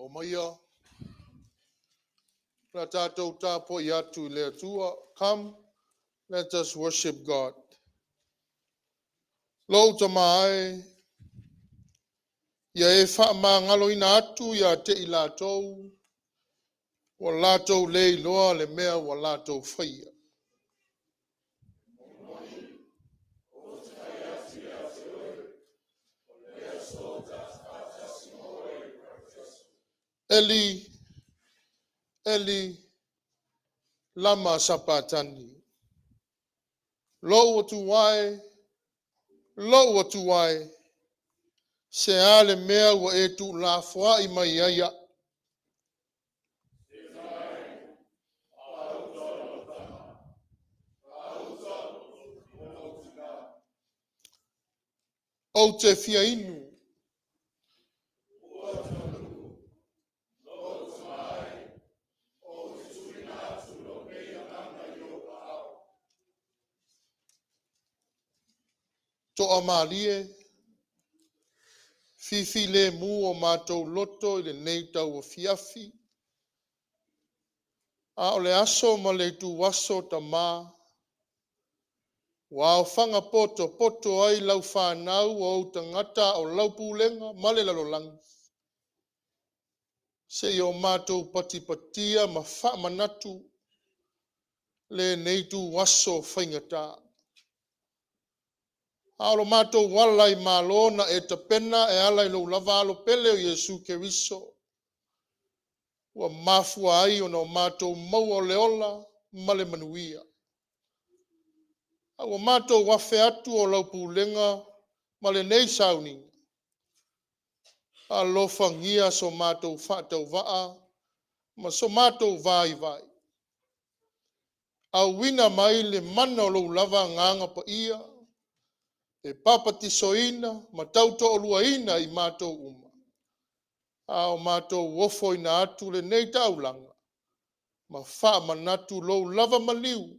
O maia, la tātou tāpo i atu le atua. Come, let us worship God. Lo tamai, ia e wha ngalo ina atu ia te i lātou, wa lātou le iloa le mea wa lātou whaia. Eli, Eli, lama sapatani. Lo atu wai, se ale mea wa e tu la fwa I mai aia. O te fia inu. To amalie, fifi le mu o mātou loto I le neitau o fiafi. A o le aso ma le tu waso ta mā. Wa o whanga poto ai lau whanau o tangata o lau pūlenga ma le lalolangi. Se o mātou patipatia ma wha manatu le neitu waso whaingata. Alo mātou walai mālona e ta pena e alai lo lavalo pele o Yesu Keriso. Wa mafua ai o no mātou maua leola male manuia. Wa mātou wafe atu o lau pūlenga male nei sauninga. A lofangia so mātou whātau waa, ma so mātou vai. A wina mai le mana o lo lava nganga pa ia. E papati soina, ma tauto o luaina I mātou uma. A o mātou wofo ina atu le nei taulanga. Ma wha manatu lo lava maliu.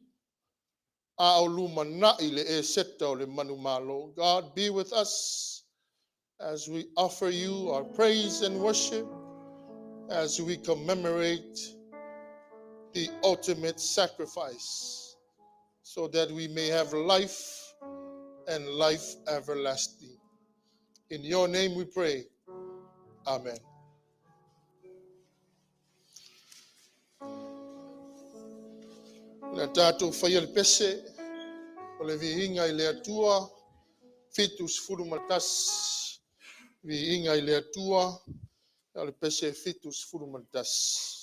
A o luma nai le e seta o le manu malo. God be with us as we offer you our praise and worship. as we commemorate the ultimate sacrifice, so that we may have life and life everlasting. In your name we pray. Amen. Na tātou whaia le pese, o le vihinga I le atua, fitus furu matas, vihinga I le atua, o le pese fitus furu matas.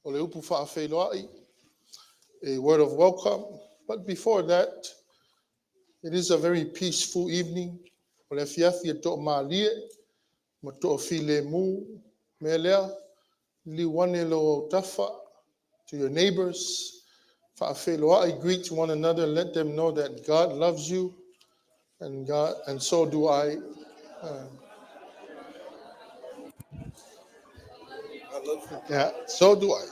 O le upu whaafeiloai, a word of welcome. But before that, it is a very peaceful evening. O le fiafi e to'o mālie, ma to'o file mu, me lea, li wane lo tafa to your neighbors. Whaafeiloai, greet one another and let them know that God loves you, and so do I. Yeah, so do I.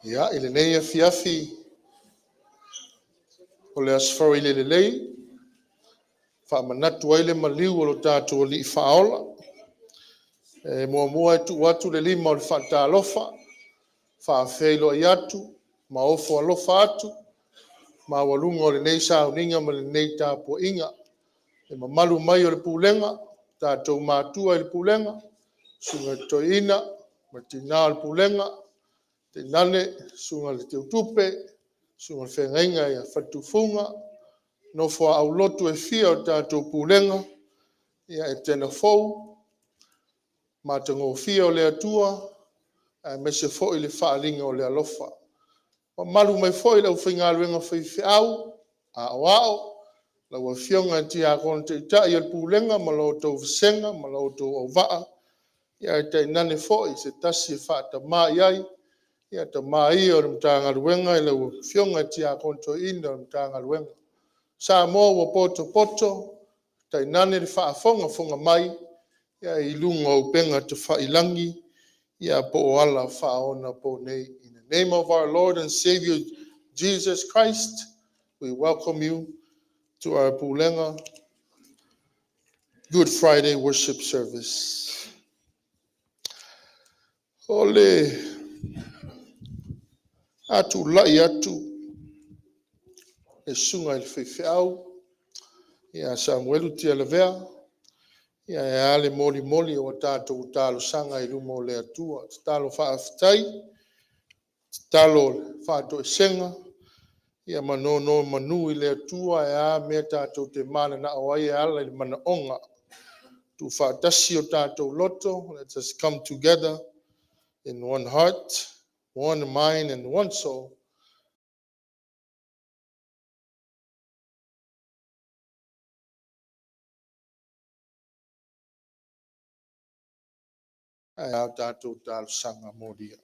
Yeah, i le nei e fiafi o le asfari le lei, whaamanatu ai le maliu o lo tātou o li i whaola, e mua e tu watu le lima o le whaatalofa, whaafeilo i atu, ma ofo alofa atu, ma walunga o le nei sauninga ma le nei tāpua inga, e mamalu mai o le pulenga, tātou mātua i le pulenga, sunga toina, ma tina o le pulenga, te nane, sunga le teutupe, sunga le whengainga i a whatufunga, no fua au lotu e fia o tātou pulenga, ia Etena Fou, ma tango fia o le atua, me se fo i le whaalinga o le alofa. Ma malu mai fo i lau whinga ruenga whaifi au, a wao, lau a fionga ti a kona te ita i al pulenga, ma lau tau visenga, ma lau tau au waa, ia te nane fo i se tasi e whaata mai ai, ia ta mai o le mtanga ruenga, i lau fionga ti a kona to ina o le mtanga ruenga. Sa mo wa poto poto, tai nane le whaafonga fonga mai, ia i lunga o penga te whailangi, ia po o ala whaona po nei. In the name of our Lord and Savior Jesus Christ, we welcome you to our Pulenga Good Friday worship service. Ole atu lai atu e sunga il whewhiau, ia Samuelu tia levea, ia e ale moli moli o tātou talo sanga i lumo le atua, talo whaafitai, talo whaato e senga, ia manono manu i le atua e a mea tātou te mana na awai e ala i mana onga, tu whaatasi o tātou loto. Let us come together in one heart, one mind, and one soul. Ai au tātou talo sanga modia.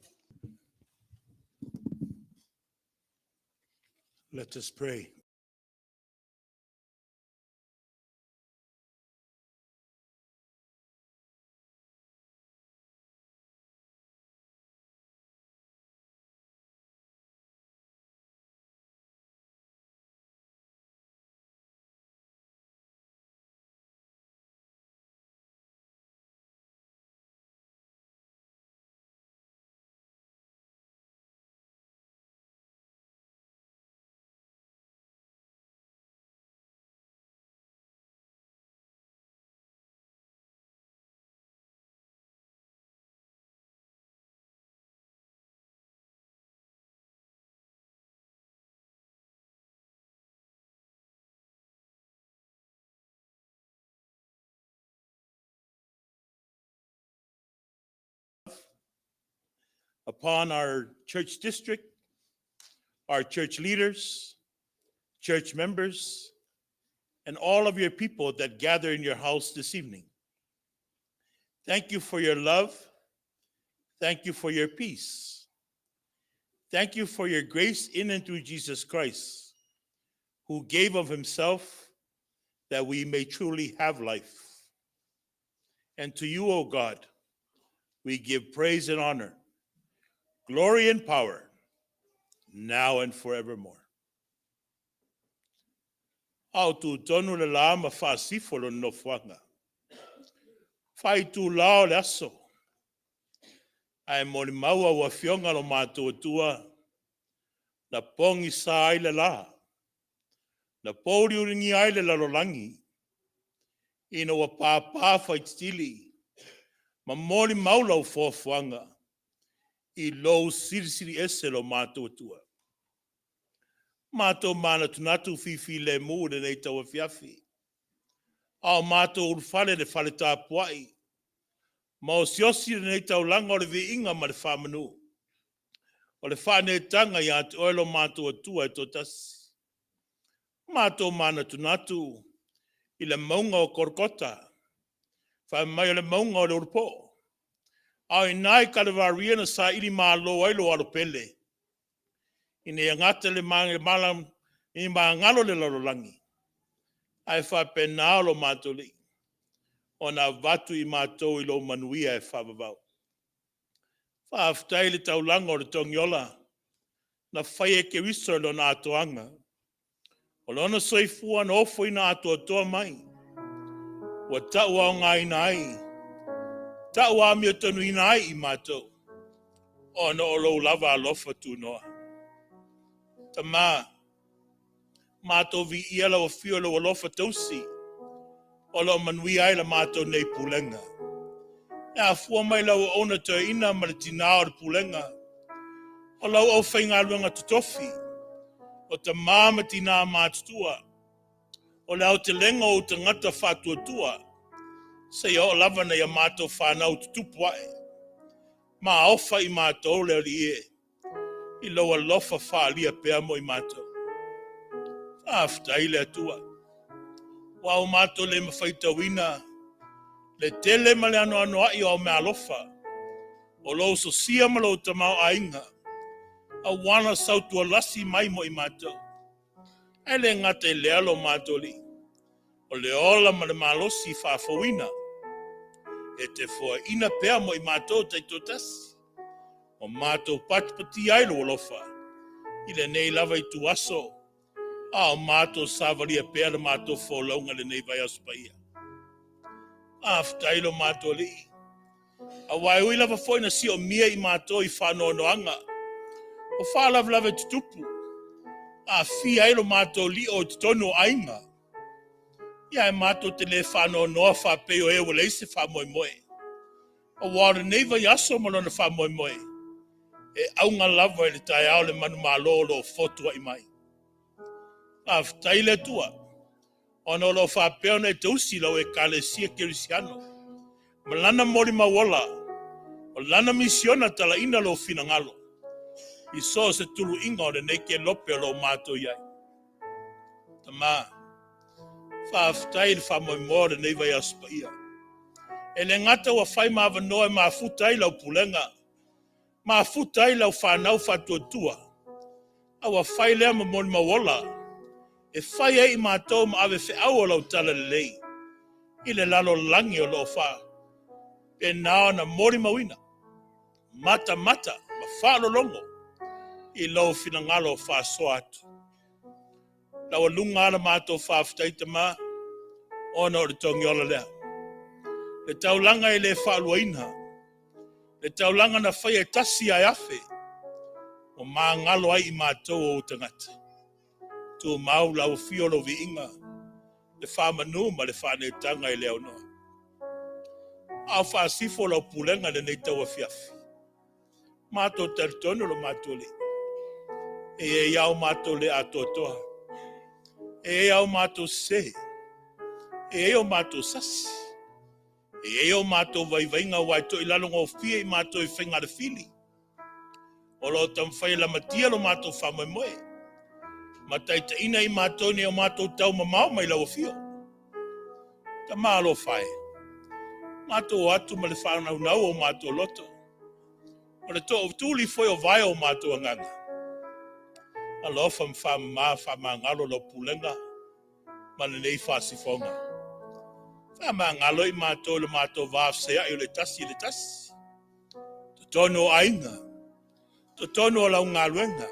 Let us pray. upon our church district, our church leaders, church members, and all of your people that gather in your house this evening. Thank you for your love. Thank you for your peace. Thank you for your grace in and through Jesus Christ, who gave of himself that we may truly have life. And to you, O God, we give praise and honor, glory and power, now and forevermore. Au tu tonu le la ma fa sifolo no fuanga. Fai tu lao le aso. Ai mori maua wa fionga lo mātua tua. Na pongi sa aile la. Na pōri uringi aile la rolangi. Ina wa pāpā fai tili. Ma mori maula u fuanga. I lo sirisiri ese lo mātua tua. Mātou mana tunatu fifi le mū le nei taua fiafi. Ao mātou urufale le fale tā puai. Ma o siosi le nei tau langa o le vi inga ma le whamanu. O le whane tanga i atu oelo mātou atua e totasi. Mātou mana tunatu i le maunga o korkota. Whae mai o le maunga o le urupo. Ao i nai kalevaria na sa ili maa lo ailo alo pele. Ine ngata le malam i ngalo le lalolangi. Ai wha penao lo mātoli. O na vatu i mātou i lo manuia e whavavau. Wha aftai le taulanga o le tongiola. Na whai e ke riso lo na atoanga. O lona soifua na ofo i na ato atoa mai. Wa tau au ngai nai. Tau a mia tonu i nai i mātou. O na o lo lava alofa tu noa. Tama, mātou vi iala o fio lo alofa tausi, o lo manui ai la mātou nei Pulega. E a fua mai lau ona te ina ma le tinao le Pulega, o lau au whainga luanga tutofi, o ta māma tina mātutua, o lau te lenga o te ngata whātua tua, se o lava nei a mātou whanau tutupuae, ma ofa i mātou leo li e. I loa lofa whaalia pēr mo i mātou. Whaaftai le atua. Wao mātou le mawhaita wina. Le tele ma le ano ai o mea lofa. O lo so sia ma lo tamau ainga. A wana sautua lasi mai mo i mātou. E le ngate le alo mātou li. O le ola ma le malosi whaafawina. E te fua ina pēr mo i mātou te totasi. O mātou patipati ailo o lofa. I le nei lava i tu aso. A o mātou savaria pēra mātou wholaunga le nei vai aspaia. A ftailo mātou li. A wai ui lava foi na si o mia i mātou i whanoanoanga. O whalavlava tutupu. A fi ailo mātou li o titono ainga. Ia e mātou te le whanoanoa whapeo e o leise whamoemoe. O wāra nei vai aso malona whamoemoe. E aunga lava e le tai au le manu malolo o fotua i mai. A ftaile tua. Ono lo whapeo ne tausi lau e kalesia kerisiano. Malana mori mawala. O lana misiona tala ina lo finangalo. I so se tulu inga o le neke lope lo mato iai. Tama. Whaftaile whamoimoa le neiva i aspaia. E le ngata wa whai mawanoa e mafutai lau Pulega. Ma futai lau whanau whatuatua. Awa whai lea ma moni mawala. E whai e i mātou ma awe whi lau tala le lei. I le lalo langi o lo wha. E nao na mori mawina. Mata mata ma whalo longo. I lau finangalo wha soa atu. Lau alunga ala mātou whaftai tama. Ona o le tongiola lea. Le taulanga i le whaluaina. Le taulanga na whai e tasi ai afe. O mā ngalo ai i mātou o tangata. Tu mau lau fiolo vi inga. Le whamanu ma le whane tanga i leo noa. Au whaasifo lau Pulega le nei taua fiafi. Mātou taritono lo mātou le. E iau mātou le atotoa. E iau mātou se. E iau mātou sasi. E o mātou vai vainga wai to i lalonga o fia i mātou i whainga fili. O lo tamwhai la matia lo mātou whamoe moe. Ma taita ina I mātou ni o mātou tau mamau mai lau fio. Ta mālo whai. Mātou atu ma le whanau nau o mātou loto. O le tō tūli foi o vai o mātou anganga. Alofa whamangalo lo pulenga. Ma le nei whasifonga. Whamangalo I mātou le mātou vāwsea I le tasi. Tono ainga. Tono lau ngā luenga.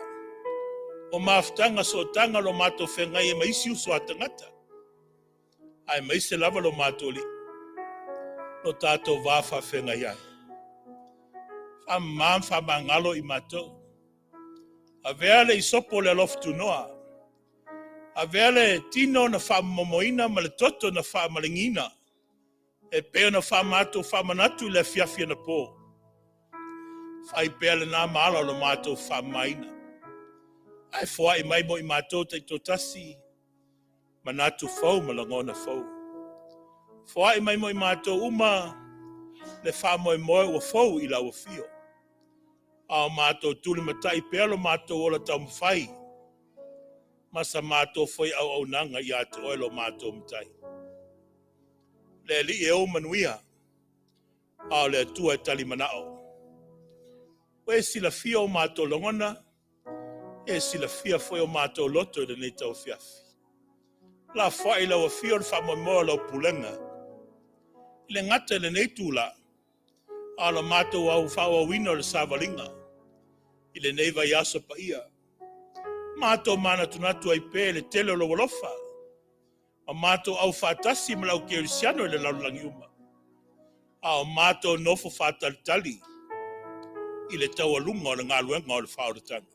O maftanga so tanga lo mātou whengai e maisi uso atangata. Ai maise lava lo mātou li. No tātou vāwha whengai ai. Whamangalo I mātou. A veale I sopo le loftu noa. A veale tino na whamamoina ma le toto na whamalingina. E peo na whamātou whamanatu le fiafia na pō. Whai pea le nā māla lo mātou whamaina. Ai fua I mai mo I mātou te totasi. Manatu fau ma langona fau. Fua I mai mo I mātou uma. Le whamoe moe ua fau I lau fio. Ao mātou tuli matai pea lo mātou ola tau mwhai. Masa mātou foi au nanga I atu oe lo mātou matai. Le li e o manuia. Ao le atua e tali manao. Oe sila fia o mātou longona. E sila fia foi o mātou loto de nei tau fiafi. La whai lau a fia o whamoe moa lau pulenga. Le ngata le nei tūla. Ala mātou au whaua wina o le sāwalinga. I le nei vai aso pa ia. Mātou mana tunatu ai pē le tele o lo walofa. A mātou au whātasi ma lau keorisiano I le laulangi uma. A mātou nofo whātalitali. I le tau alunga o le ngā luenga o le whaoratanga.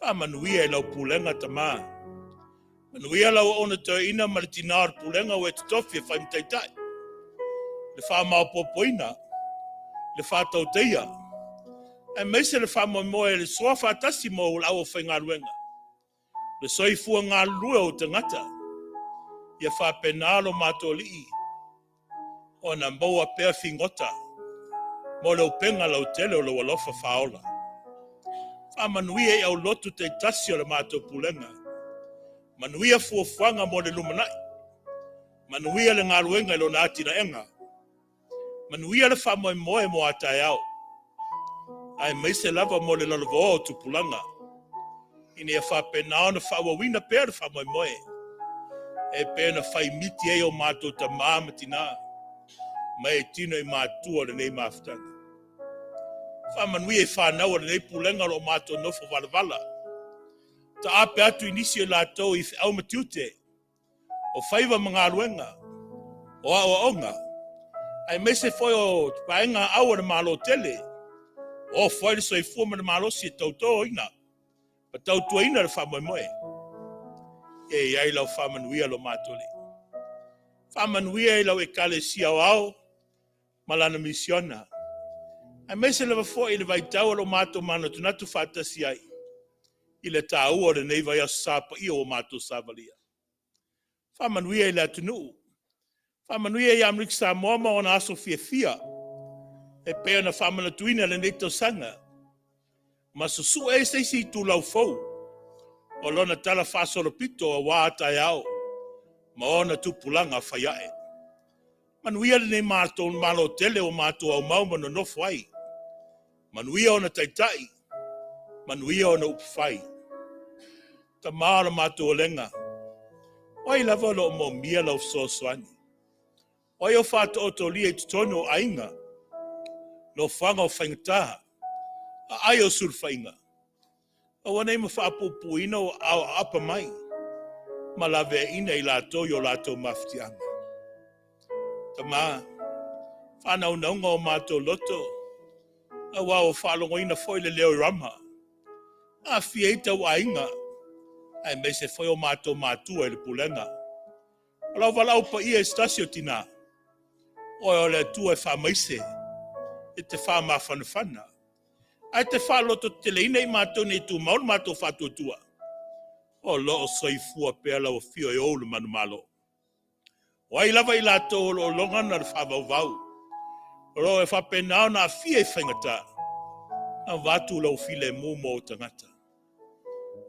Whamanuia lau pulenga tamā. Manuia lau ona tau ina ma le tina o pulenga o e tutofi e whaimtaitai. Le whamao popoina. Le whātau teia. E meise le whamao moe le soa whātasi mo o lau o whai ngā luenga. Le soifua ngā lua o te ngata. Ia whapenalo mātou lii. O na maua pēr fingota. Mo le upenga lau tele o le walofa whaola. Whamanuia I au lotu te tasi o le mātou pulenga. Manuia fuafuanga mo le lumanai. Manuia le ngā luenga I lo nā tina enga. Manuia le whamoe moe mo atai au. Ai meise lava mo le lalovo o tupulanga. Ine a whapenao na whawawina pēr whamoe moe. E pēr na whai miti e o mātou ta māmatina. Mai e tino I mātua le nei maftanga. Whamanui e whanau le nei pulenga lo mātou nofo walavala. Ta ape atu inisi o lātou I au matiute. O whaiva mga luenga. O a onga. Ai mese foi o paenga awa na malo tele. O foi le soifua ma na malo si tauto ina. Pa tautua ina le whamoe moe. E ai lau whamanuia lo mātole. Whamanuia I lau e kale si au au. Malana misiona. Ai mese lewa fo I le vai tau lo mātou mana tunatu whātasi ai. I le tā ua le nei vai aso sāpa I o mātou sāvalia. Whamanuia I le atunu. Whamanuia I Amerika Samoa ma ona aso fia. E pēr na whamana tuina le nei tau sanga. Ma susu e seisi tu lau fau. O lona tala whasoro pito a wātai au. Ma ona tupulanga whaiae. Manuia le nei mātou malo tele o mātou au mauma no nofo ai. Manuia ona taitai. Manuia ona upwhai. Ta maara mātou o lenga. Oi lava lo mo mia lau sosoani. Oi o whātou o to lia I tutono ainga. No whanga o whaingata. A ai o surwhainga. O wanei ma whaapupuina o au apa mai. Ma lawe ina I lātou I o lātou maftianga. Ta mā. Whanau naunga o mātou loto. A wā o whalongoina foi le leo rama. A fieita o ainga. Ai meise foi o mātou mātua I le pulenga. O lau walau pa ia estasio tina. O le tua e whamaise. E te whamawhanawhana. Ai te whaloto te leina I mātou nei tu maul mātou whatuatua. O lo o soifua pēr lau fio e oulu manu malo. O ai lava I lātou o longana le whavauvau. O lo e whapenao na fia I whaingata. A watu lau file mu mo tangata.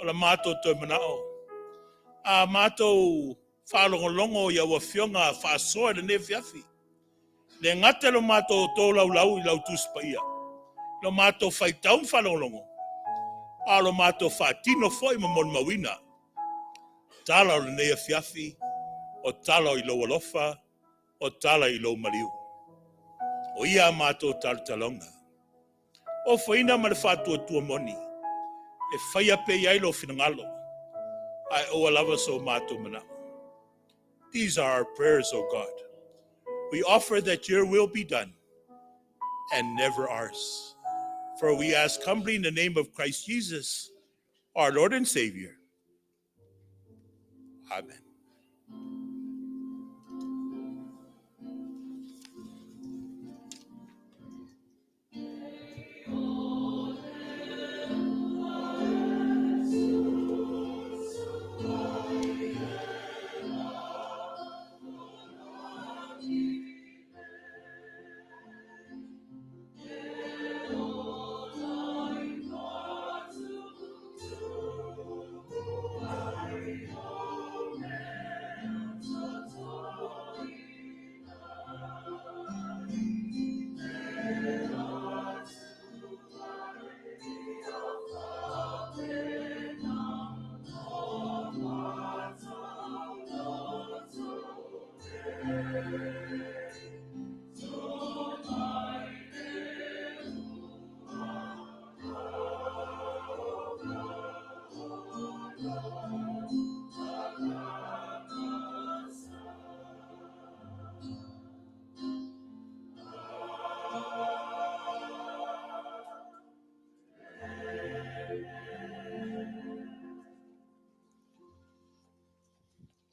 O la mātou toi manao. A mātou whaalongolongo ia wafionga whaasoa le ne fiafi. Le ngate lo mātou tō lau lau I lau tūspaia. Lo mātou whaitaun whaalongolongo. A lo mātou whaatino foi mamon mawina. Tala o le ne fiafi. O tala I lo alofa. O tala I lo maliu. O ia mātou talonga. O whaina ma le whātua tua moni. E whaia pe iai lo finangalo. Ai o alava so mātou mana. These are our prayers, O God. We offer that your will be done and never ours. For we ask humbly in the name of Christ Jesus, our Lord and Savior. Amen.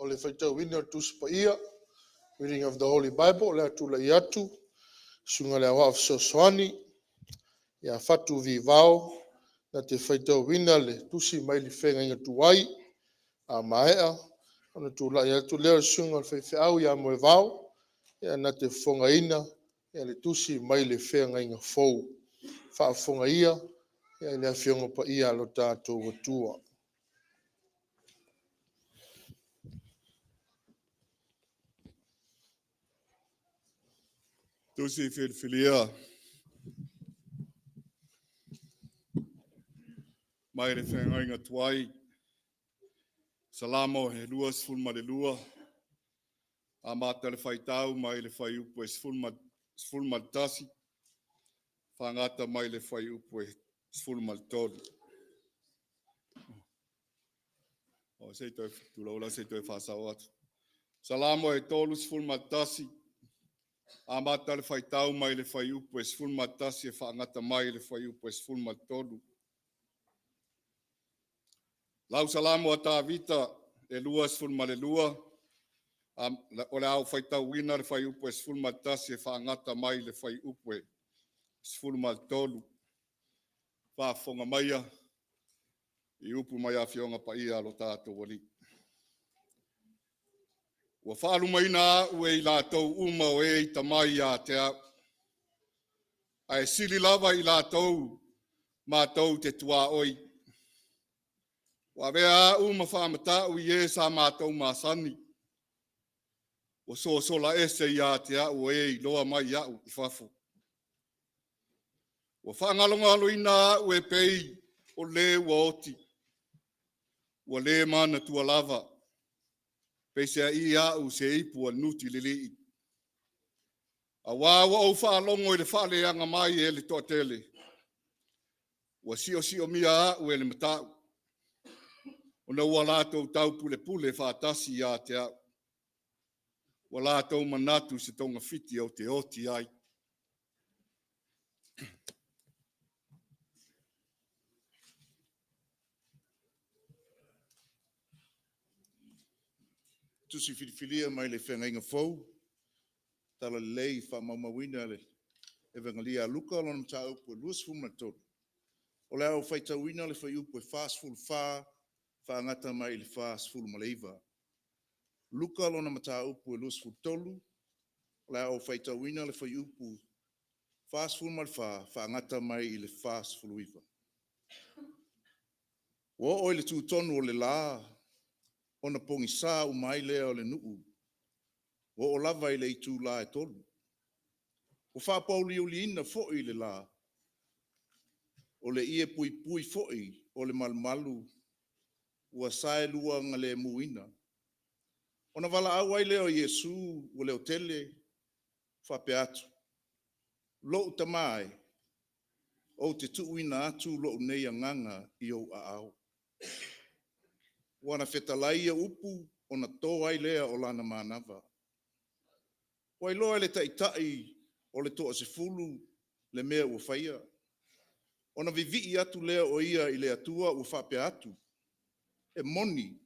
O le whaitau wina tūspaia, reading of the Holy Bible, le atu la iatu, sunga le awa sosoani, ia fatu vi vao, na te whaitau wina le tusi mai li whenga inga tuai, a maea, ona tu la iatu leo sunga le whaiwheau ia moe vao, ia na te whonga ina, ia le tusi mai le whenga inga fou, wha whonga ia le awhionga pa ia lo tātou watua. Tusi filia mai le whenga inga tuai. Salamo he lua sfulma le lua. A mata le whaitau mai le whai upo e sfulma le tasi. Whangata mai le whai upo e sfulma le tolu. O se toi tulaula se toi whasau atu. Salamo e tolu sfulma le tasi. A mata le whaitau mai le whai upo e sfulma le tasi e whangata mai le whai upo e sfulma le tolu. Lau salamo a tā vita e lua sfulma le lua. O le au whaitau wina le whai upo e sfulma le tasi e whangata mai le whai upo e sfulma le tolu. Whaafonga maia I upu mai a whionga pa ia alo tātou wali. Ua whaalu mai nā ue I lātou uma o e I tamai a te au. Ai sili lava I lātou mātou te tua oi. Wa vea uma whaamata ui e sa mātou māsani. Wa sola ese ia te au e I loa mai au I whafo. Wa whaangalonga alo ina ue pei o le ua oti. Wa le mana tua lava. Pese I au se ipu a nuti lili. A wawa au whaalongo I le whaaleanga mai e le toatele. Wa sio mia au e le matau. Ona ua lātou tau pule whaatasi ia te au. Wa lātou manatu se tonga fiti au te oti ai. Tusi filifilia mai le whengainga fou. Tala lei whamamawina le evangelia luka lona mta upo luas fuma tolu. O le au whaitawina le whai upo e fast full whaangata mai le fast full maleiva. Luka lona mta upo luas full tolu. O le au whaitawina le whai upo Fast food mal fa ngata mai i le fast fuluiva. Wo o le tūtonu o le la, ona pongi sā umai lea o le nuu. Wo o lava i le itu la e tolu. O wha pauli o li ina fo i le la. O le ie pui pui fo i o le malu. Ua sae lua nga le muina. Ona wala au ai leo Yesu o leo tele wha pe atu. Lo tamai o te tuuina atu lo nei nganga i o a au. Wana whetalaia upu ona tō ai lea o lana manava. Wai loa le taitai o le toa se fulu le mea ua whaia. Ona vivi atu lea o ia i le atua ua whape atu. E moni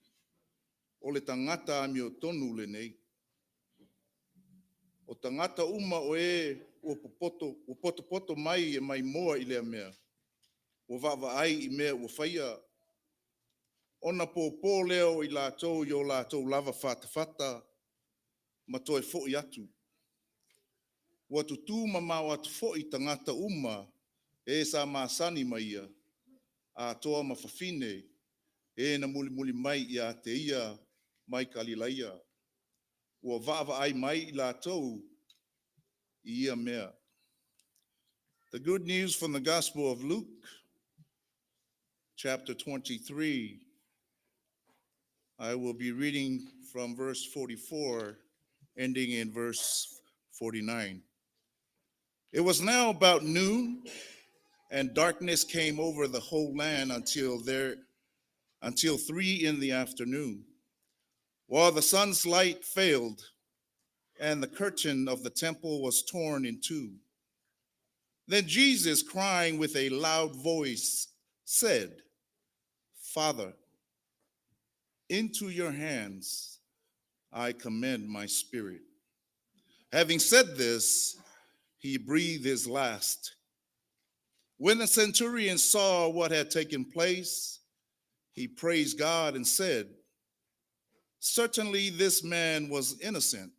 o le tangata ami o tonu le nei. O tangata uma o e ua poto mai e mai moa i lea mea. Ua vava ai i mea ua whaia. Ona pōpō leo i lātou i o lātou lava whata ma toi fo i atu. Ua tutu mamau atu fo i tangata uma e sa masani mai ia. A toa mawhawhine e na muli mai i a te ia mai kalilaia. Ua vava ai mai i lātou i ia mea. The good news from the Gospel of Luke, chapter 23. I will be reading from verse 44, ending in verse 49. It was now about noon, and darkness came over the whole land until 3 in the afternoon, while the sun's light failed, and the curtain of the temple was torn in two. Then Jesus, crying with a loud voice, said, Father, into your hands I commend my spirit. Having said this, he breathed his last. When the centurion saw what had taken place, he praised God and said, certainly this man was innocent.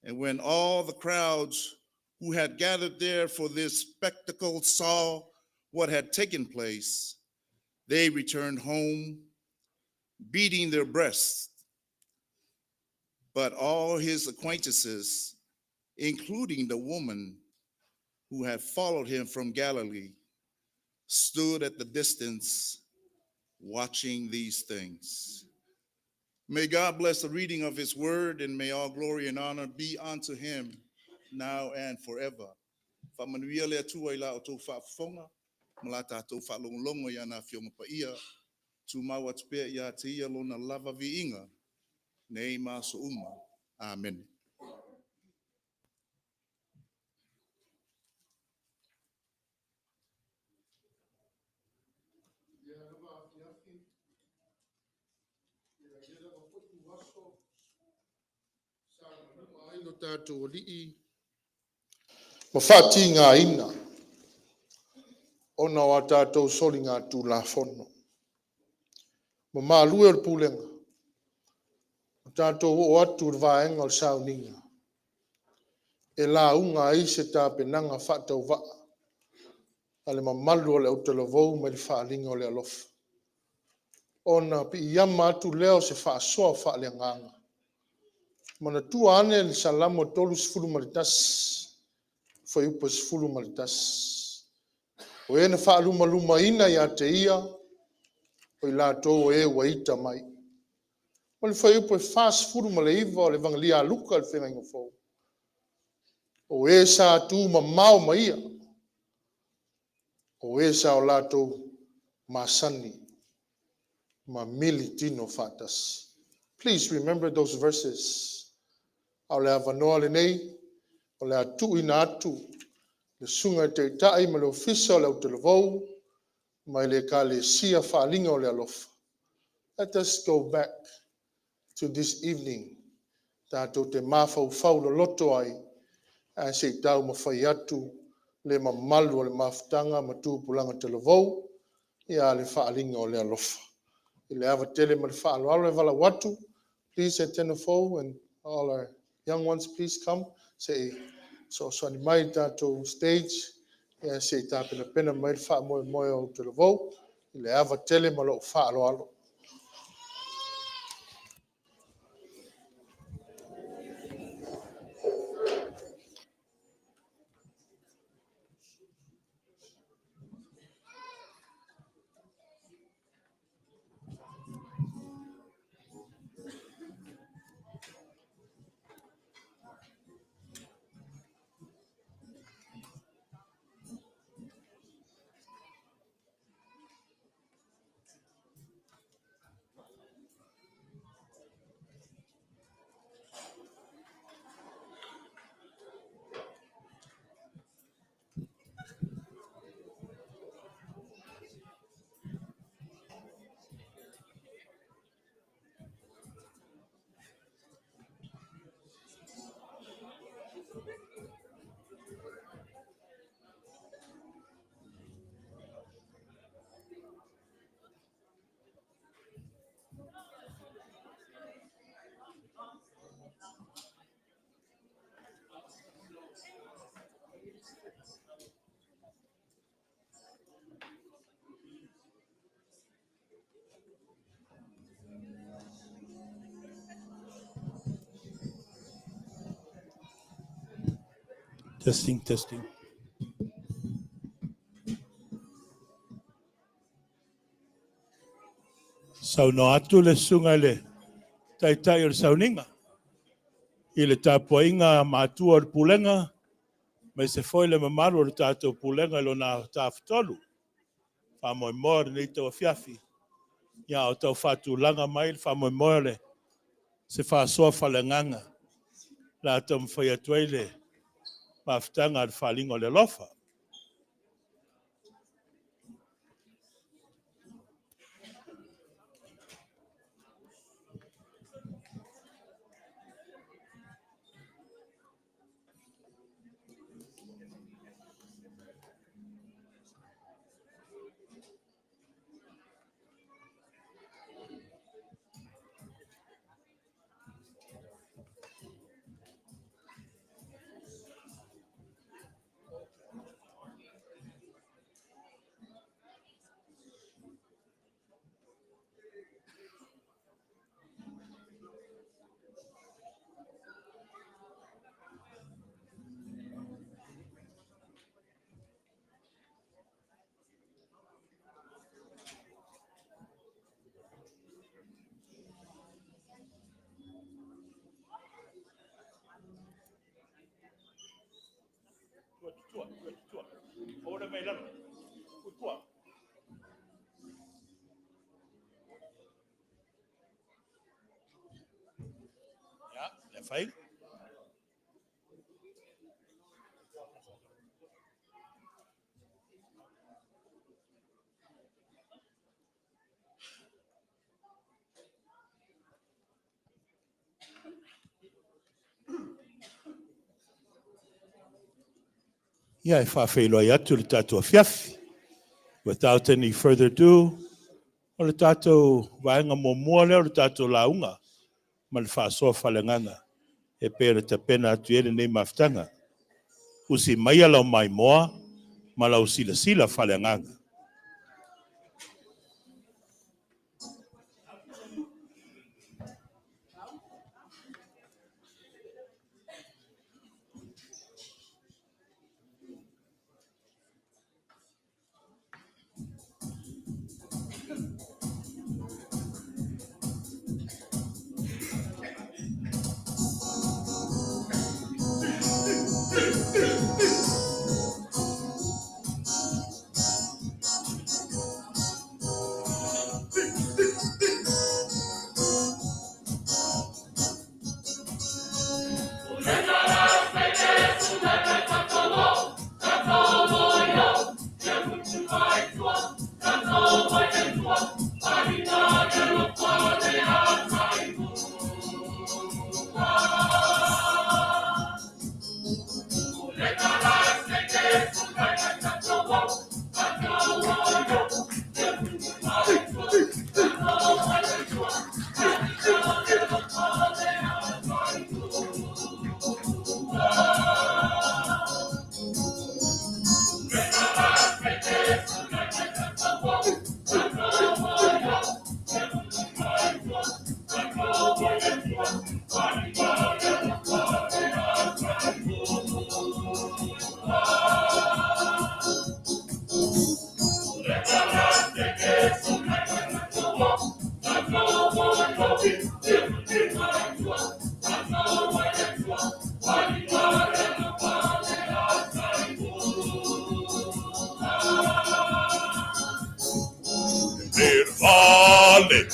And when all the crowds who had gathered there for this spectacle saw what had taken place, they returned home, beating their breasts. But all his acquaintances, including the woman who had followed him from Galilee, stood at the distance watching these things. May God bless the reading of his word, and may all glory and honor be unto him now and forever. Whamanuia lea tua I la o tō whaafonga, malata tō whaalongolongo I ana whionga pa ia, tu mau atupea ia te ia lona lava vi inga, nei maso uma. Amen. Aino tātou li'i, ma whāti ngā ina, ona o a tātou soli ngā tū la whono. Ma mālue o Pulega, ma tātou o atu rwaenga o sauninga. E la unga i se tā penanga whātau waa, ale ma malu o le autolavou ma li whaalinga o le alofa. Ona pi iama atu leo se whaasoa whaale nganga. Mana tua ane li salamo tolu sifuru maritas, foi upa sifuru maritas. O ena whaaluma luma ina I a te ia, o I lātou e waita mai. Ma li foi upa sifuru ma le iwa o le vangalia aluka le whenga inga fōu. O e sa tu ma mau ma ia, o e sa o lātou masani, ma mili tino whātas. Please remember those verses. Au le avanoa le nei, o le atu ina atu, le sunga te itai ma le ofisa o le autolavou, mai le ka le sia whaalinga o le alofa. Let us go back to this evening, tātou te mawhau whau lo loto ai, a se tau ma whai atu, le mamalu o le mawhtanga ma tūpulanga te lavou, ia le whaalinga o le alofa. I le awa tele ma le whaaloalo e wala watu, please Etena Fou and all our young ones, please come. Say So ni mai tātou stage, ia se i tāpena pena mai wha moe moe o te lavou, i le ava tele ma lo wha alo alo. Testing, testing. Sau no atu le sunga le tai o le sauninga. I le tāpuainga mātua o le pulenga, mai se foi le mamaru o le tātou pulenga lo nā tāwhitolu. Whamoe moa nei tau fiafi. Ia o tau whatu langa mai le whamoe moa le se whasoa whalenganga. La tau mwhai atuai le mawhitanga le whalingo le lofa. Ora mai lama. Kutua. Ya, le fai. Ia e whawhelo ai atu le tātou fiafi. Without any further ado, o le tātou vaenga mōmua leo le tātou launga, ma le whasoa whalenganga, e pēra ta pena atu ere nei mawhitanga. Usi mai alau mai moa, ma lau sila sila whalenganga. Vale.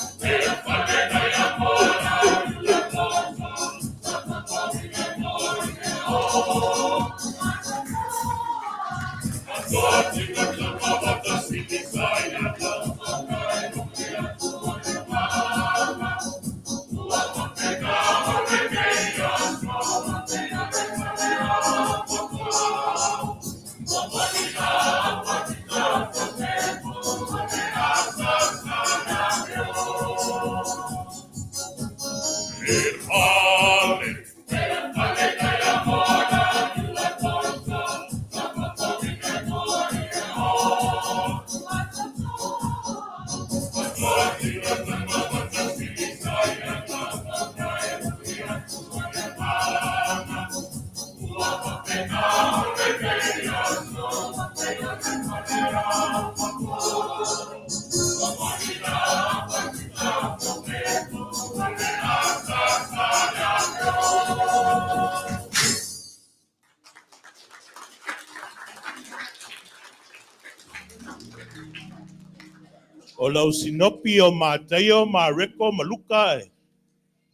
O lau sinopi o māteo, mā reko, maluka e.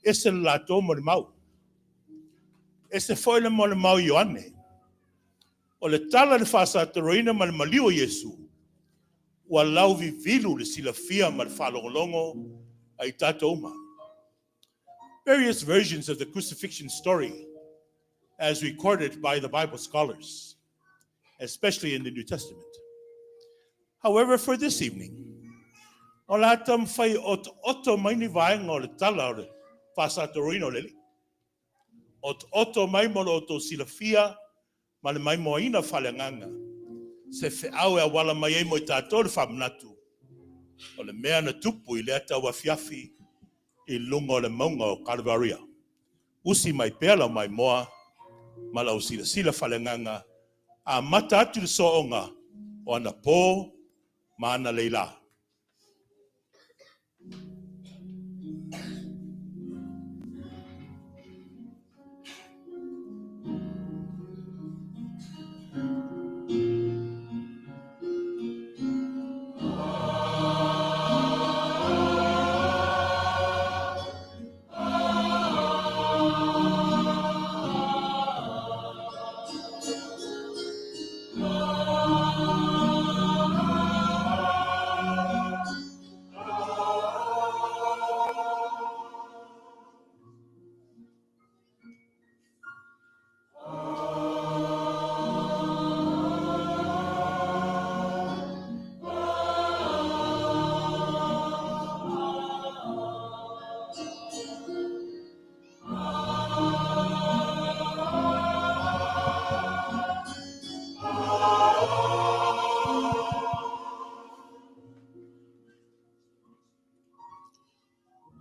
Ese lato mo le mau. Ese foi le mo le mau Ioane. O le tala le whasa teroina ma le maliu o Yesu. Ua lau vivilu le silafia ma le whalongolongo ai tato uma. Various versions of the crucifixion story as recorded by the Bible scholars, especially in the New Testament. However, for this evening, o la tam fai oto mai ni vaenga o le tala o le whasa teroina o le li. Oto mai mo lo oto silafia ma le mai moina whalenganga. Se whiau e wala mai e mo I tātou le whamanatu. O le mea na tupu I le ata wa fiafi I lunga o le maunga o Kalvaria. Usi mai pēla mai moa, ma lau sila whalenganga, a mata atu le soonga o ana pō ma ana leila.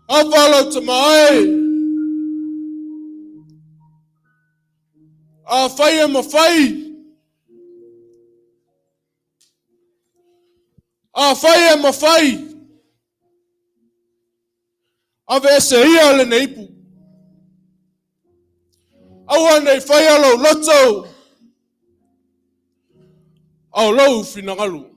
Avalo tamai. A fai mafai. A fai mafai. A vese ia le neipu. Awa nei fai alo loto. Au lau finagalu.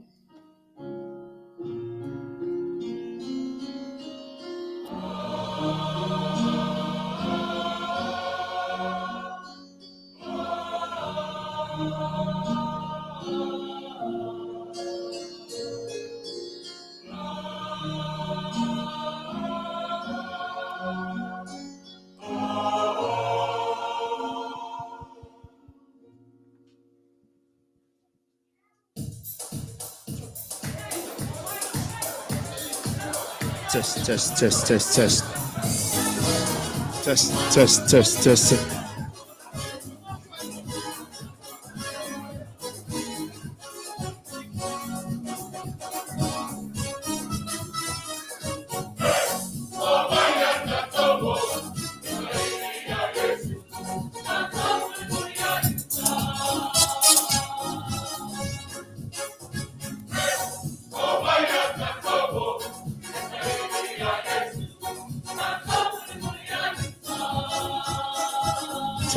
Test. Test.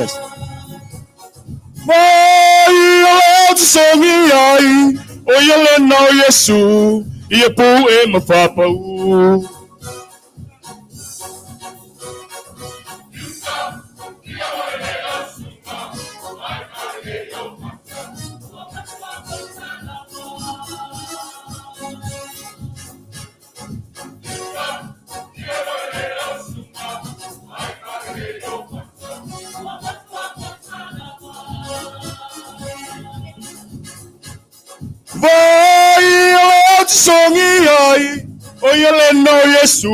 says. Vai o songi ai, o yele no Yesu, ia pu e mapapau. Vai o songi ai, o yele no Yesu,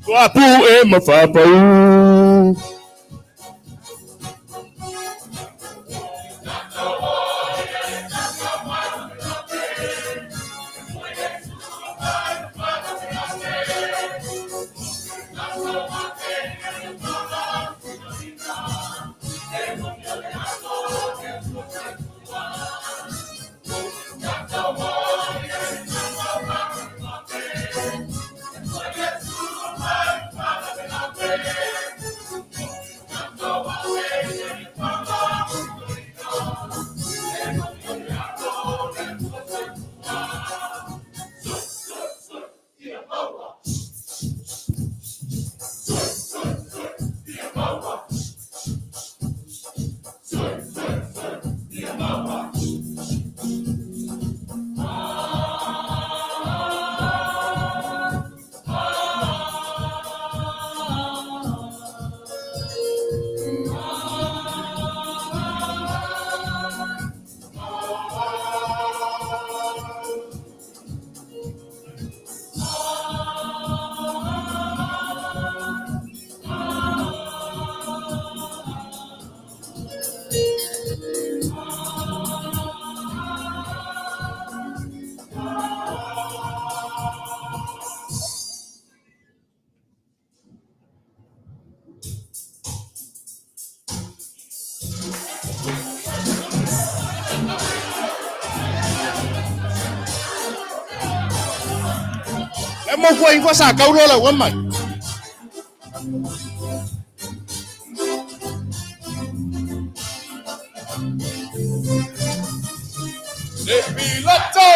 ia pu e mapapau. Mo foi ko sa kau la wa mai. Pilato.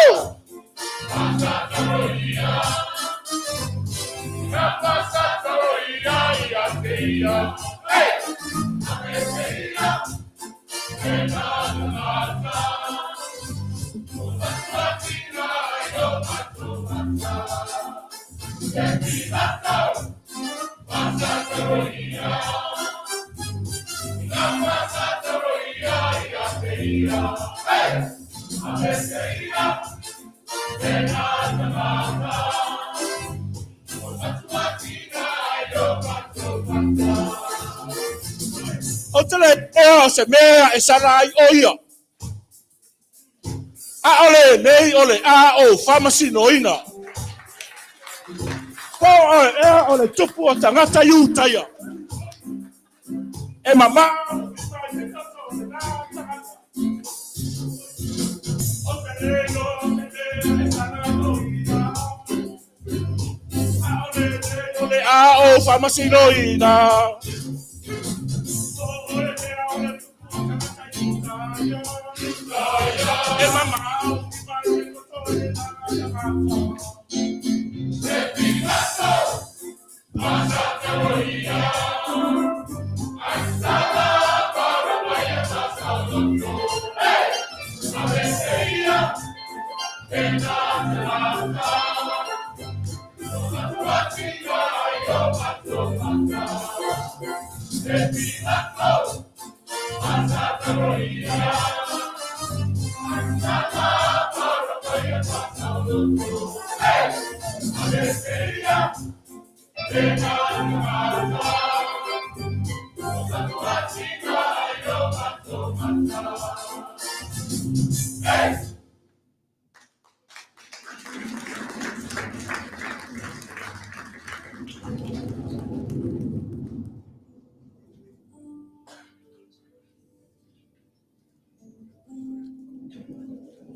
Otele se mea e sarai oia. A ole nei ole a o pharmacy noina. Ko ole tupu o tangata iutaia. E mama ole a o pharmacy noina.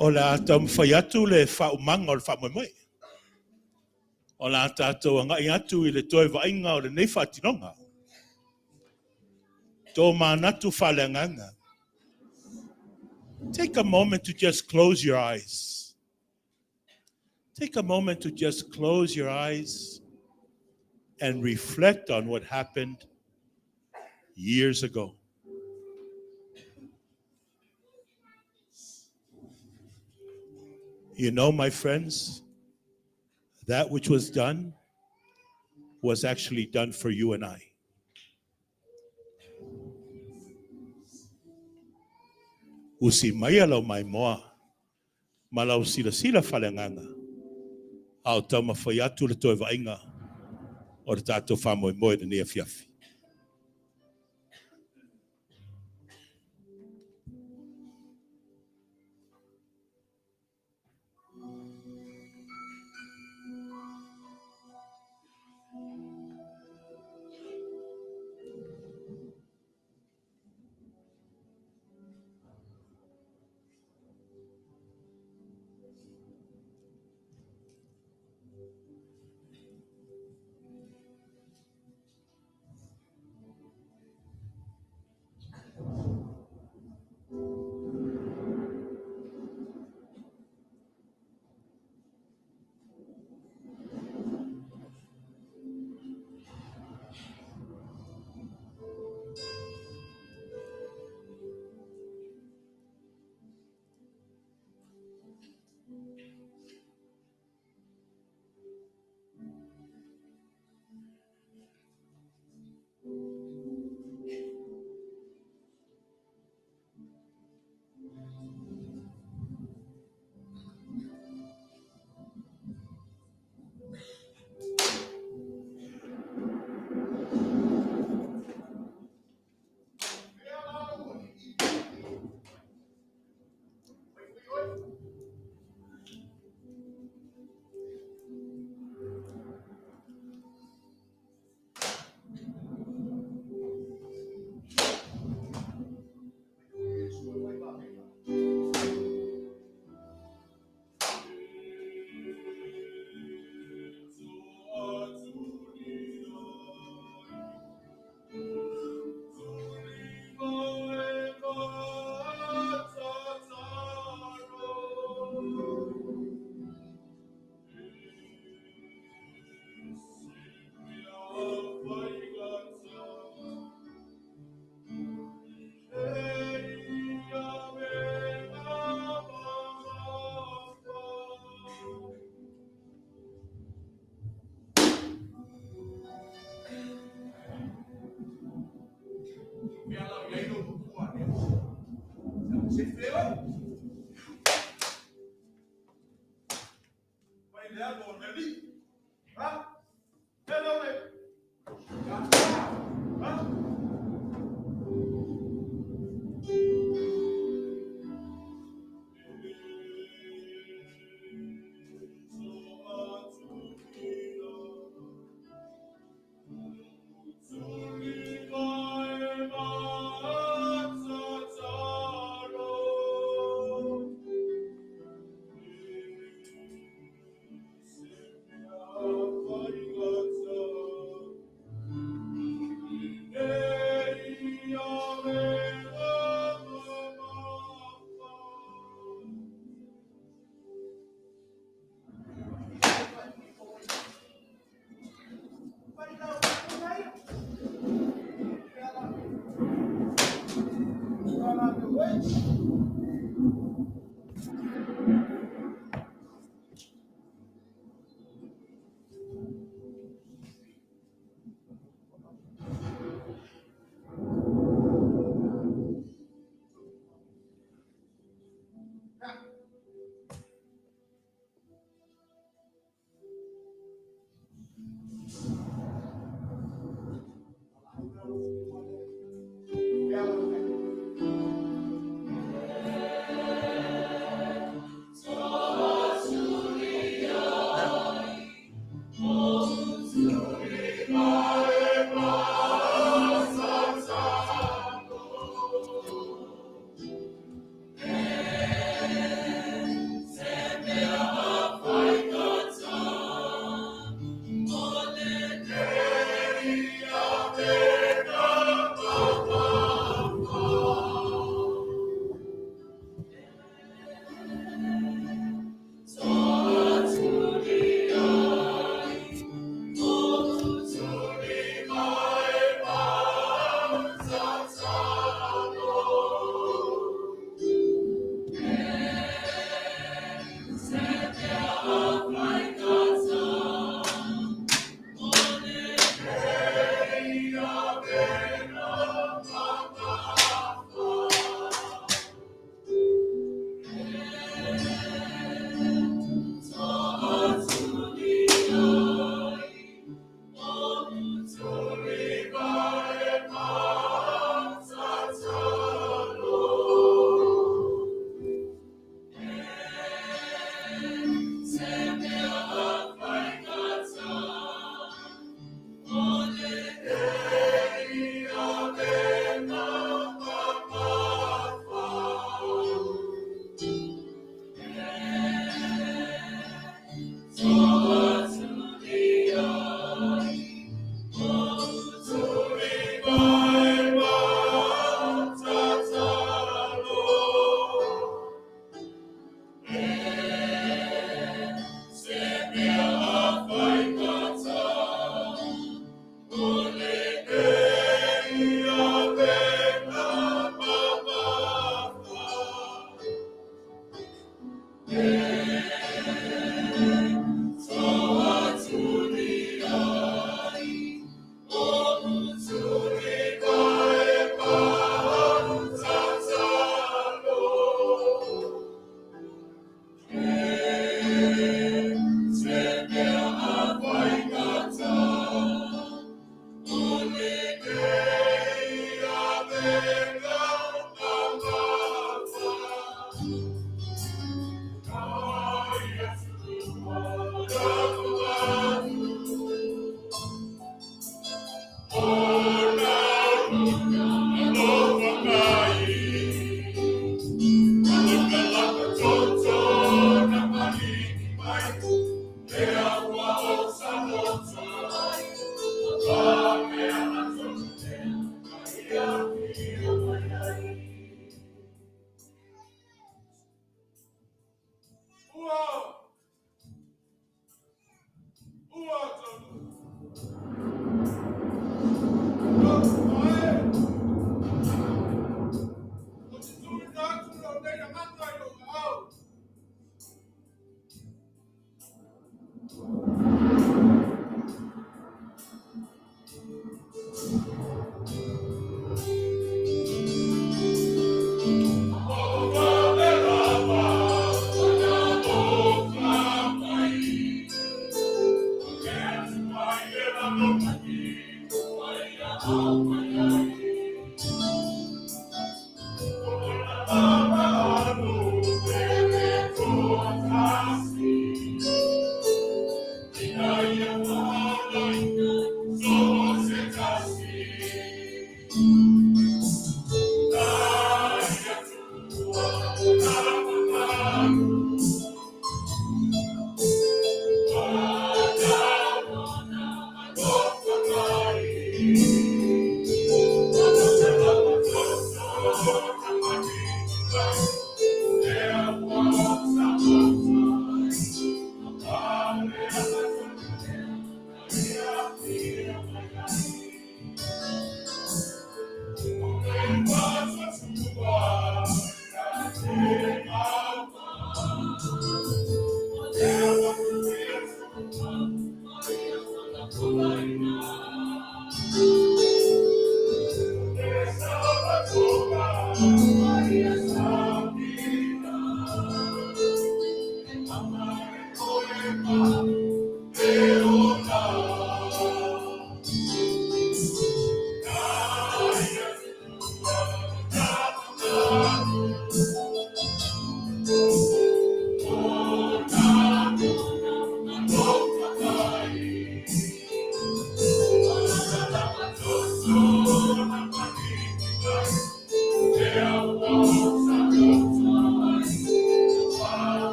Ola tam fayatu le fa umanga o fa moe. Ola tatou nga iatu i le toe vainga o le nei fatinonga. Tō manatu whalenganga. Take a moment to just close your eyes. Take a moment to just close your eyes and reflect on what happened years ago. You know, my friends, that which was done was actually done for you and I. Usi mai alau mai moa, malau sila sila whalenganga, au tau mawhai atu le toi vainga, o le tātou whamoe moe na nia fiafi.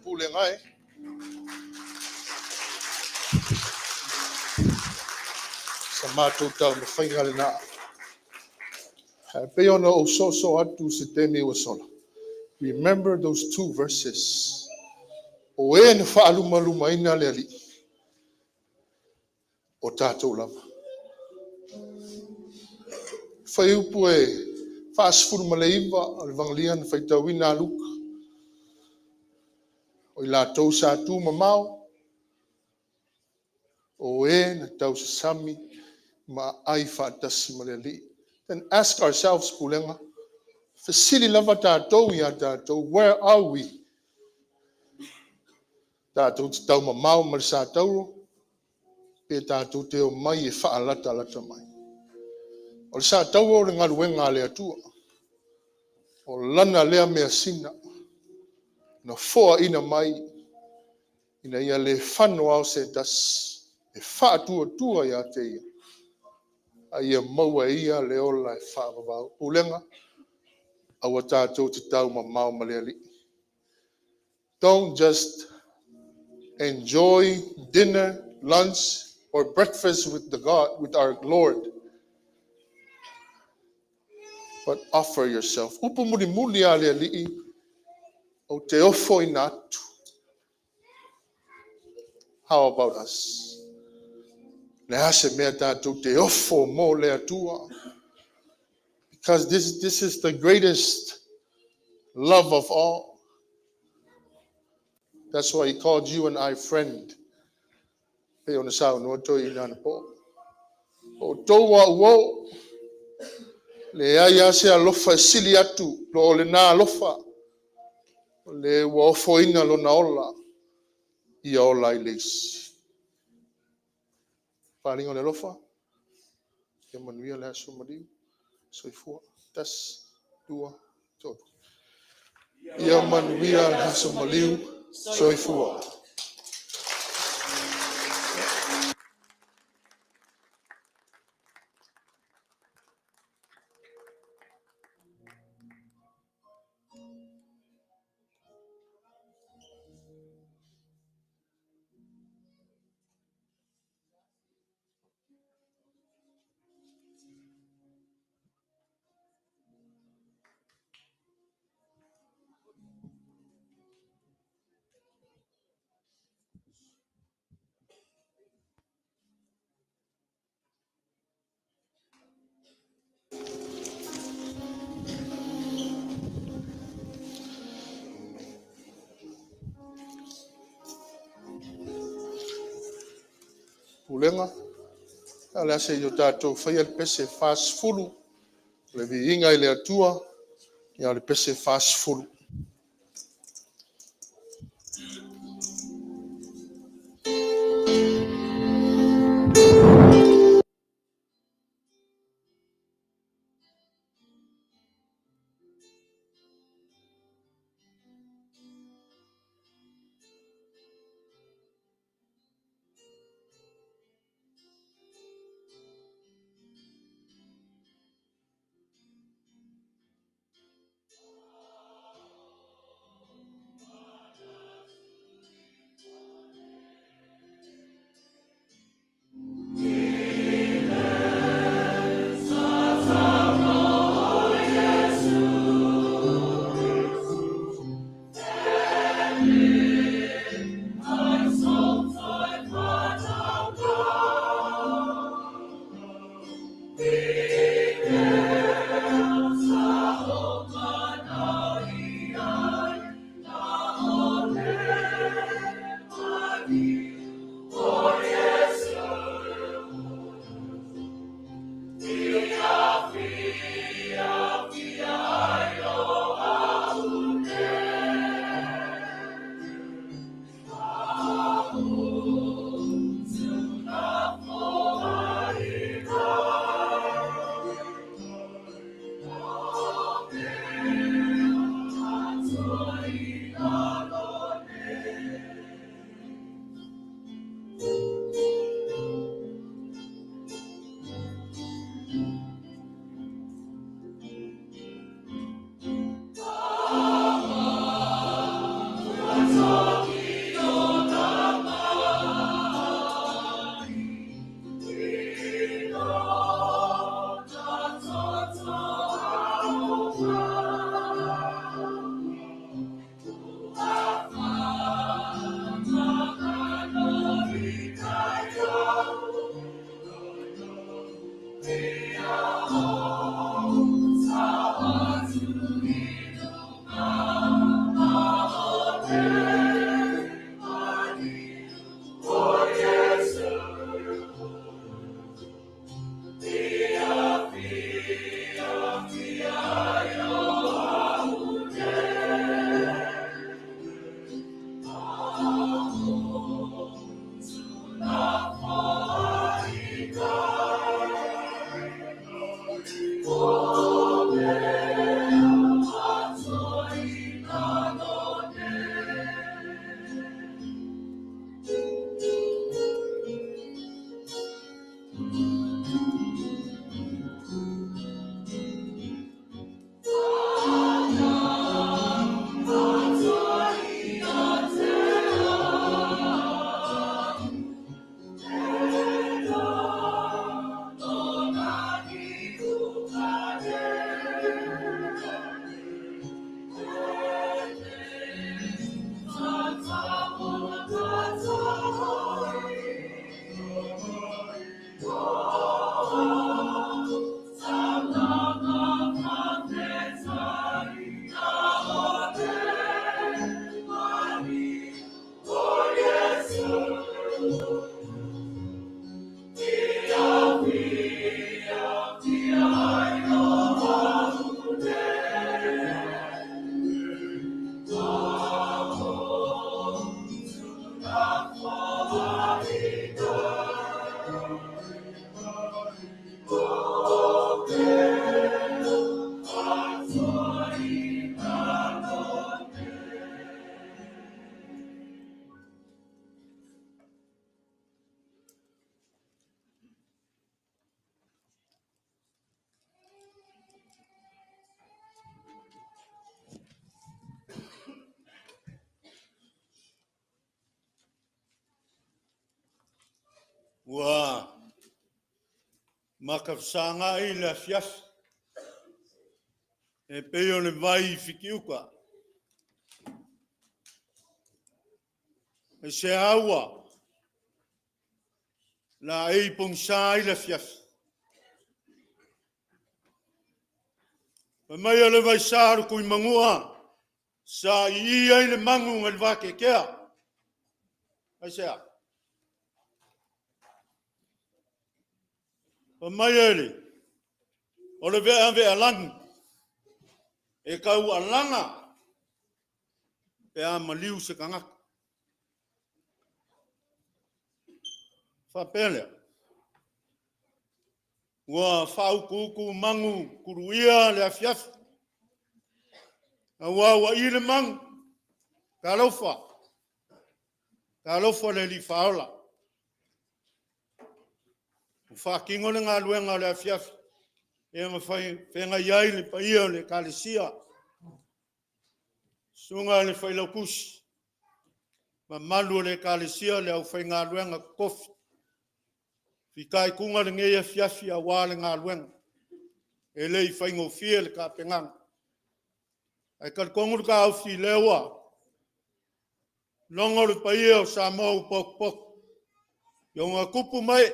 Pulega e. Sa mātou tau na whainga le nā. Pe ona o so atu se teme ua sola. Remember those 2 verses. O e na whaaluma ina le ali. O tātou lava. Whai upu e whaasfuru ma le iwa o le vangalia na whaitau ina luka. O I lātou sa tū mamau. O e na tau sasami ma ai whaatasi ma le ali. Then ask ourselves, Pulega, Fasili lava tātou ia tātou, where are we? Tātou te tau mamau ma le sa tauro, pe tātou te o mai e whaalata lata mai. O le sa tauro le ngaruenga le atua, o lana lea mea sina, na foa ina mai, ina ia le whanua o se tas, e whaatua tua ia te ia. A ia maua ia le ola e whaavavau. Pulega, awa tātou te tau mamau ma le ali. Don't just enjoy dinner, lunch, or breakfast with with our Lord, but offer yourself. Upu muri muli ale ali'i o te ofo ina atu. How about us? Le ase mea tātou te ofo mo le atua. Because this is the greatest love of all. That's why he called you and I friend. Pe ona sao no to ina po. O toa wo le ai se alofa sili atu lo le na alofa le wo foina lo na ola I ola I leisi. Palingo le alofa ke manuia le aso maliu soifua tas dua todo. Ia manuia le aso maliu soifua. pulenga. Ala se yo tatou whaia le pese fast fulu. Le vi inga i le atua. Ia le pese fast fulu. Wa makafsanga ila fiaf. E peo le vai fikiuka. E se aua. La ei pongsa ila fiaf. Pa mai ale vai saru kui mangua. Sa i ai le mangu ngal vake kea. Ai sea. Pa mai ele. O le vea alangi. E kau alanga. Pe a maliu se kangaka. Fa pele. Ua fau kuku mangu kuruia le afiafi. Ua ile mangu. Kalofa. Kalofa le li faola. Fa kingo le ngā luenga le afiafi. E ma fai whenga iai le paia le kalesia. Sunga le whai laukusi. Ma malu le kalesia le au whai ngā luenga kofi. Fikai kunga le ngeia fiafi a wā le ngā luenga. E le i whai ngofia le ka penganga. Ai kalkongu ka au fi lewa. Longo le paia o Samoa u pok pok. Yo ngā kupu mai.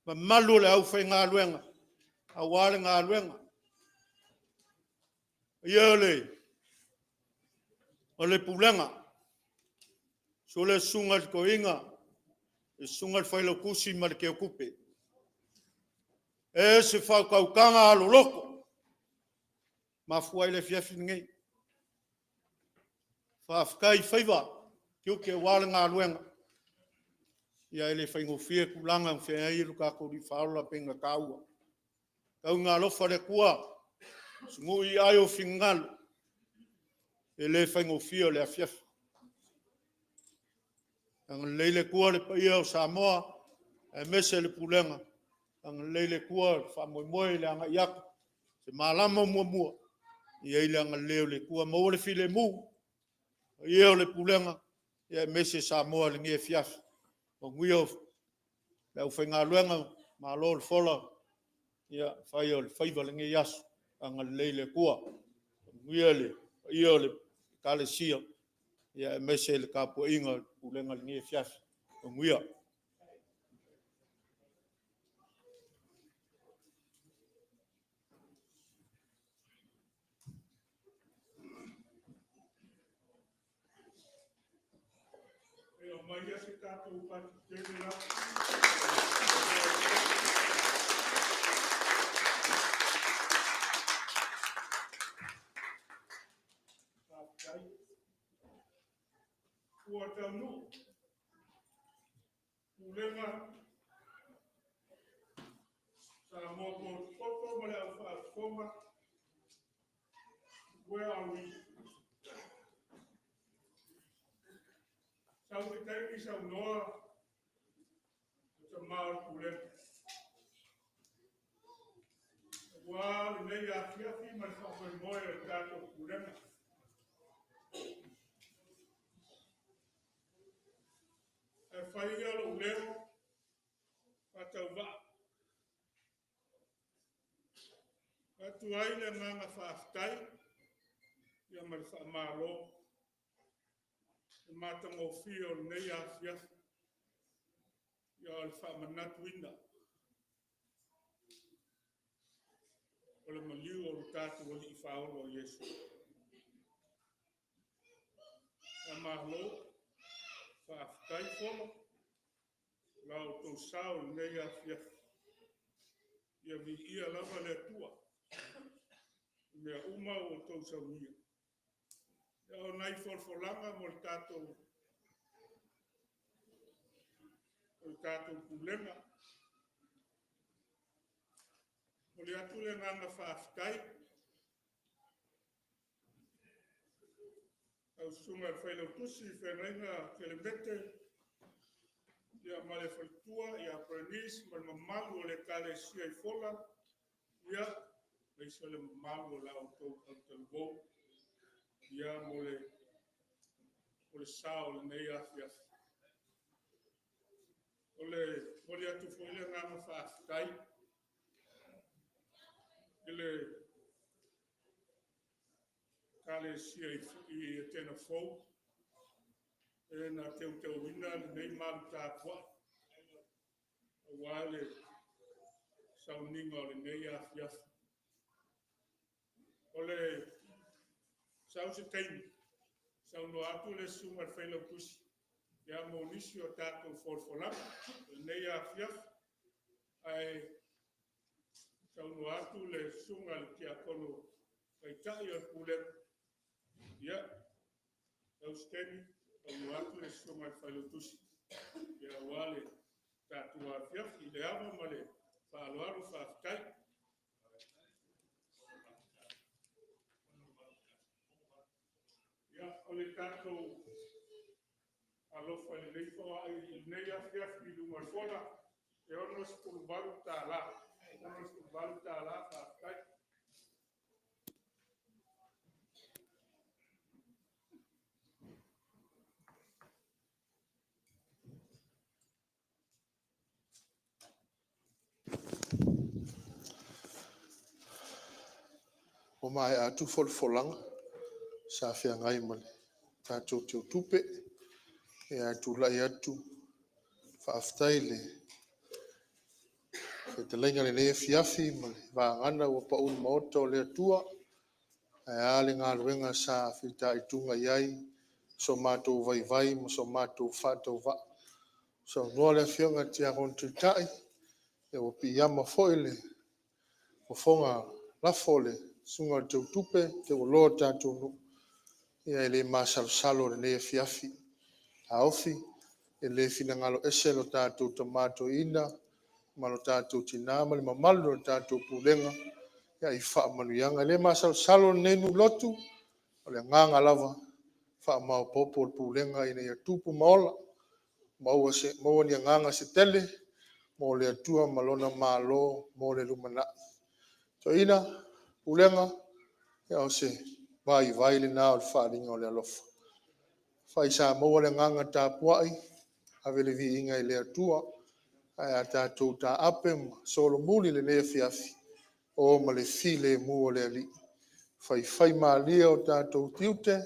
Ma malu le au whai ngā luenga. A wā le ngā luenga. Ia o le pulenga. So le sunga ko inga. E sunga whai laukusi ma le keo kupe. E se whau kaukanga alo loko. Ma fuai le fiafi ngei. Whafkai whaiva. Kio ke wale ngā luenga. Ia ele whaingo fia kulanga ng whea iru ka kori whaola penga kaua. Kau ngā lofa le kua. Sungu i ai o fingalu. Ele whaingo fia le afiafi. Ang leile kua le paia o Samoa. E mese le pulenga. Ang leile kua whamoimoe le anga iaku. Se malama mua. Ia ile anga leo le kua mau le file mu. Ia le pulenga. Ia mese Samoa le nge fiafi. O nguio le au whainga luenga. Ma lo le fola. Ia whai o le whaiva le nge yasu. Anga leile kua. Nguio le. Ia le kalesia. Ia mese le kapua inga pulenga le nge fiafi. O nguio. Tofaeono. Pulega Samoa Poto male alfa. Where are we? Sau te taimi sau noa. Sa maa pulega. Wa le nei a fiafi ma whamoe o tato pulega. E whainga lo leo. Patau wa. Atu ai le nganga whaaftai. Ia ma le whaamaro. E matango fio nei a fiafi. Ia le whaamanatu ina. O le maliu o le tātu o li whaoro o Yesu. A mahlo, whaaftai whono. Lau tau sao nei a fiafi. Ia vi ia lava le tua. Mea uma o tau sau nia. Ia o nai folfolanga mo le tātou. O le tātou pulenga. O le atu le nganga whaaftai. Au sunga whailau tusi wheneinga kelemete. Ia male whaitua, ia pranis, ma mamalu o le kale sia I fola. Ia, leisa le mamalu o lau tau talvou. Ia mo le sao le nei afiafi. O le atu whaile nganga whaaftai. Ele kale sia I Etena Fou. E na teu ina le nei malu tāpua. A wale sauninga o le nei afiafi. O le sau se teimi. Sau no atu le sunga le whailau kusi. Ia mo nisi o tātou folfolanga. Le nei afiafi. ai taunu atu le sunga le kia kono kai tai o pule ia au steni taunu atu le sunga le whailotusi ia wale tatua fiafi le ama male whaaloaru whaafitai ia o le tātou alofa le leifa ai nei a fiafi lunga fona e ono skulubaru tāla ono skulubaru tāla whaafitai O mai atu folfolanga sa fia ngai male tātou te tupe e atu lai atu whaaftai le e te lenga le nea fiafi male vāngana ua paun maota o le atua e ale ngā ruenga sa whita i tunga iai so mātou vai vai mo so mātou whātou va so noa le whionga te akon tu tai e o pi ama foile o fonga lafole sunga te tupe te o lo tātou no ia ele masalo le ne fiafi a ofi ele fina ngalo eselo tātou tomato ina malo tātou tina mali mamalu tātou pulenga ia i wha manuianga le masalo nenu lotu o le nganga lava wha mau popo pulenga ina ia tupu maola maua ni nganga se tele mo le atua malona malo mo le lumana so ina pulenga ia o se vai le na o wharinga o le alofa whai sa maua le nganga tāpuai ave le vi inga i le atua ai a tātou tā ape solo muli le nea fiafi o ma le fi le mu o le ali whai maalia o tātou tiute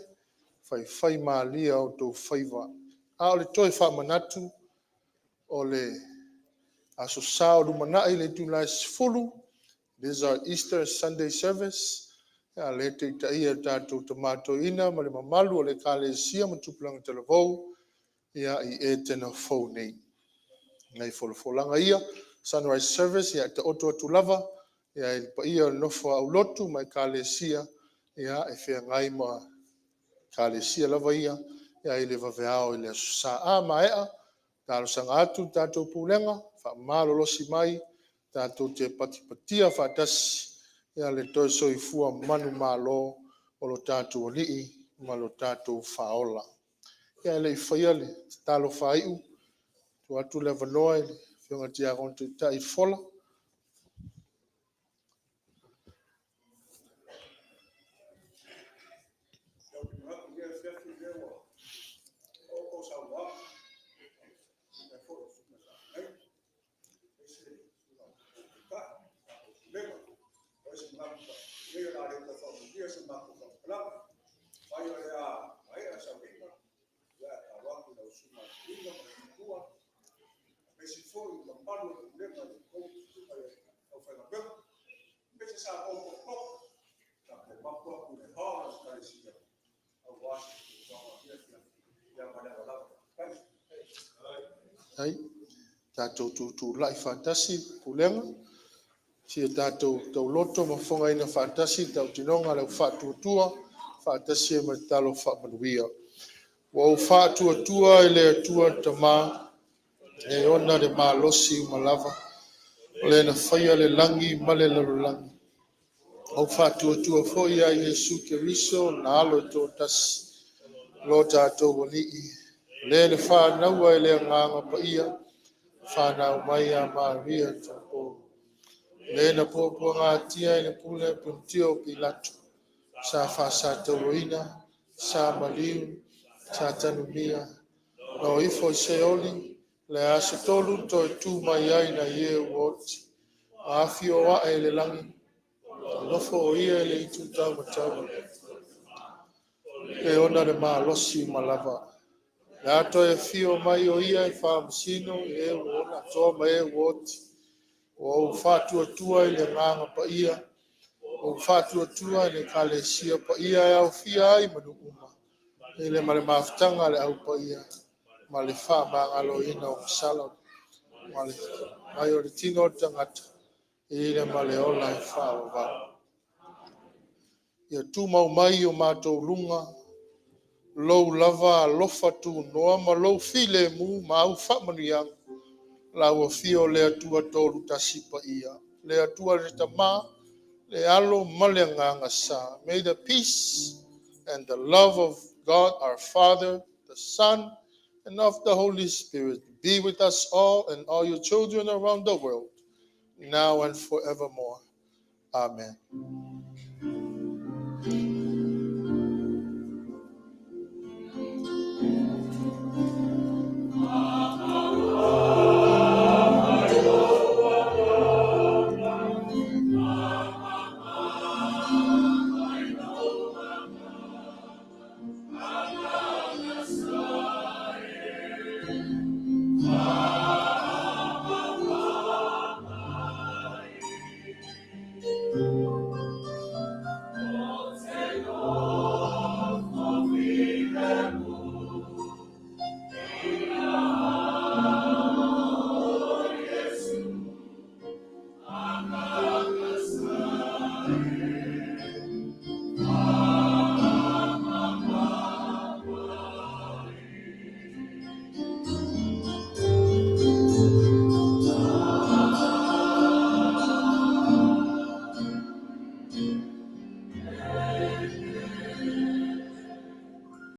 whai maalia o tō whaiva a o le toi whamanatu o le aso sao lumanai le tūlai sifulu this is our Easter Sunday service ya le te taia tātou tomato ina ma le mamalu o le kalesia ma tupulanga televou ia i Etena Fou nei ngai folanga ia sunrise service ia te oto atu lava ia i pa ia nofo au lotu mai kalesia ia e fea ngai ma kalesia lava ia ia i le vaveao i le sa a maea talo sanga atu tātou pulenga fa malo losi mai tātou te patipatia fatasi ia le toi soifua manu malo o lo tātou alii ma lo tātou faola ia le whaia le talo whaiu tu atu le vanoa i le whionga tia kontu tai fola ai tātou tu lai fantasi pulenga sia tātou tau loto ma fonga ina fantasi tau tinonga le whatuatua fantasi e ma talo whamanuia wa o whatuatua i le atua tama e ona le malosi malava le na whaia le langi ma le larulangi o whatuatua foia i Yesu Keriso na alo tō tasi lo tātou walii le le whanaua i le nganga pa ia whanau mai a Maria tāpō le na pōpua ngā tia i na pule puntio Pilato sa whasa tauroina sa maliu sa tanumia no ifo i se oli le aso tolu to e tū mai ai na ie uoti a fio wa e le langi lofo o ia e le itu tau matau e ona le maa losi malava le ato e fio mai o ia e whaamasino e ona toa mai e uoti o whatuatua i le nganga pa ia o whatuatua i le kalesia pa ia e au fia ai manu uma e le male maftanga le au pa ia ma le wha maangalo ina o masala Mai o le tino tangata. I le male ola e whao wau. Ia tu mau mai o mātou lunga. Lou lava lofa tu noa ma lou file mu ma au whamanu la ua fio le atua tolu tasipa ia. Le atua le tama, le alo ma le nganga sa. May the peace and the love of God our Father, the Son, and of the Holy Spirit be with us all and all your children around the world, now and forevermore. Amen.